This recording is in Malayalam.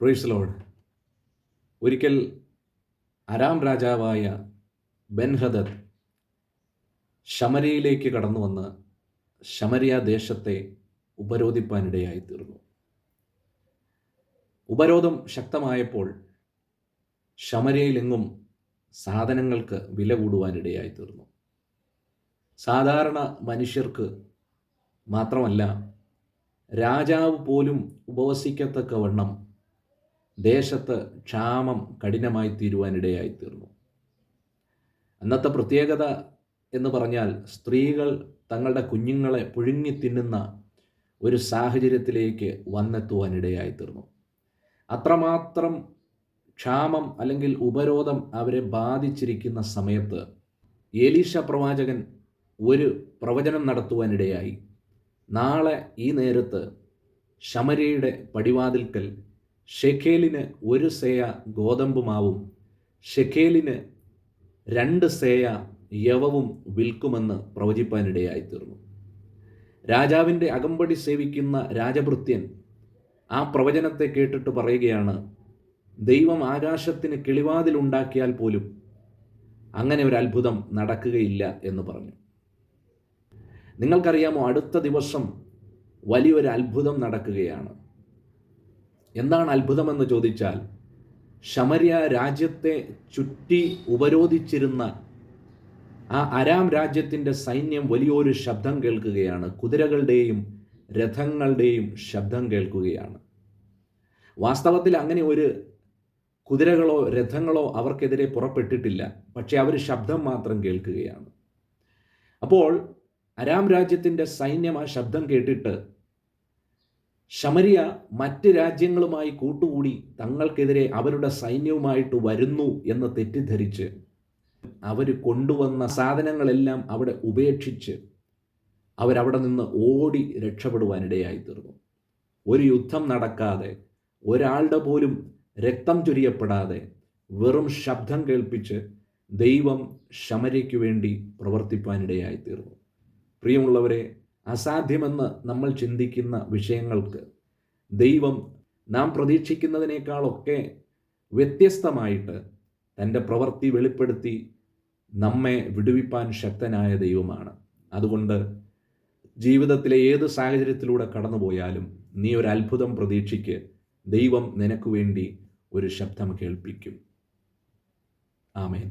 Praise Lord. ഒരിക്കൽ അരാം രാജാവായ ബെൻഹദദ് ശമര്യയിലേക്ക് കടന്നു വന്ന് ശമര്യ ദേശത്തെ ഉപരോധിപ്പാനിടയായിത്തീർന്നു. ഉപരോധം ശക്തമായപ്പോൾ ശമര്യയിലെങ്ങും സാധനങ്ങൾക്ക് വില കൂടുവാനിടയായിത്തീർന്നു. സാധാരണ മനുഷ്യർക്ക് മാത്രമല്ല, രാജാവ് പോലും ഉപവസിക്കത്തക്കവണ്ണം ദേശത്ത് ക്ഷാമം കഠിനമായി തീരുവാനിടയായിത്തീർന്നു. അന്നത്തെ പ്രത്യേകത എന്ന് പറഞ്ഞാൽ സ്ത്രീകൾ തങ്ങളുടെ കുഞ്ഞുങ്ങളെ പുഴുങ്ങി തിന്നുന്ന ഒരു സാഹചര്യത്തിലേക്ക് വന്നെത്തുവാനിടയായിത്തീർന്നു. അത്രമാത്രം ക്ഷാമം അല്ലെങ്കിൽ ഉപരോധം അവരെ ബാധിച്ചിരിക്കുന്ന സമയത്ത് എലീശ പ്രവാചകൻ ഒരു പ്രവചനം നടത്തുവാനിടയായി. നാളെ ഈ നേരത്ത് ശമര്യയുടെ പടിവാതിൽക്കൽ ഷെഖേലിന് 1 സേയ ഗോതമ്പ് മാവും ഷെഖേലിന് 2 സേയ യവവും വിൽക്കുമെന്ന് പ്രവചിപ്പാനിടയായിത്തീർന്നു. രാജാവിൻ്റെ അകമ്പടി സേവിക്കുന്ന രാജഭൃത്യൻ ആ പ്രവചനത്തെ കേട്ടിട്ട് പറയുകയാണ്, ദൈവം ആകാശത്തിന് കിളിവാതിലുണ്ടാക്കിയാൽ പോലും അങ്ങനെ ഒരു അത്ഭുതം നടക്കുകയില്ല എന്ന് പറഞ്ഞു. നിങ്ങൾക്കറിയാമോ, അടുത്ത ദിവസം വലിയൊരു അത്ഭുതം നടക്കുകയാണ്. എന്താണ് അത്ഭുതമെന്ന് ചോദിച്ചാൽ, ശമര്യ രാജ്യത്തെ ചുറ്റി ഉപരോധിച്ചിരുന്ന ആ അരാം രാജ്യത്തിൻ്റെ സൈന്യം വലിയൊരു ശബ്ദം കേൾക്കുകയാണ്. കുതിരകളുടെയും രഥങ്ങളുടെയും ശബ്ദം കേൾക്കുകയാണ്. വാസ്തവത്തിൽ അങ്ങനെ ഒരു കുതിരകളോ രഥങ്ങളോ അവർക്കെതിരെ പുറപ്പെട്ടിട്ടില്ല. പക്ഷേ അവർ ശബ്ദം മാത്രം കേൾക്കുകയാണ്. അപ്പോൾ അരാം രാജ്യത്തിൻ്റെ സൈന്യം ആ ശബ്ദം കേട്ടിട്ട് ശമര്യ മറ്റ് രാജ്യങ്ങളുമായി കൂട്ടുകൂടി തങ്ങൾക്കെതിരെ അവരുടെ സൈന്യവുമായിട്ട് വരുന്നു എന്ന് തെറ്റിദ്ധരിച്ച് അവർ കൊണ്ടുവന്ന സാധനങ്ങളെല്ലാം അവിടെ ഉപേക്ഷിച്ച് അവരവിടെ നിന്ന് ഓടി രക്ഷപ്പെടുവാനിടയായിത്തീർന്നു. ഒരു യുദ്ധം നടക്കാതെ, ഒരാളുടെ പോലും രക്തം ചൊരിയപ്പെടാതെ, വെറും ശബ്ദം കേൾപ്പിച്ച് ദൈവം ശമര്യയ്ക്ക് വേണ്ടി പ്രവർത്തിപ്പാനിടയായിത്തീർന്നു. പ്രിയമുള്ളവരെ, അസാധ്യമെന്ന് നമ്മൾ ചിന്തിക്കുന്ന വിഷയങ്ങൾക്ക് ദൈവം നാം പ്രതീക്ഷിക്കുന്നതിനേക്കാളൊക്കെ വ്യത്യസ്തമായിട്ട് തൻ്റെ പ്രവൃത്തി വെളിപ്പെടുത്തി നമ്മെ വിടുവിപ്പാൻ ശക്തനായ ദൈവമാണ്. അതുകൊണ്ട് ജീവിതത്തിലെ ഏത് സാഹചര്യത്തിലൂടെ കടന്നുപോയാലും നീ ഒരു അത്ഭുതം പ്രതീക്ഷിക്ക്. ദൈവം നിനക്ക് വേണ്ടി ഒരു ശബ്ദം കേൾപ്പിക്കും. ആമേൻ.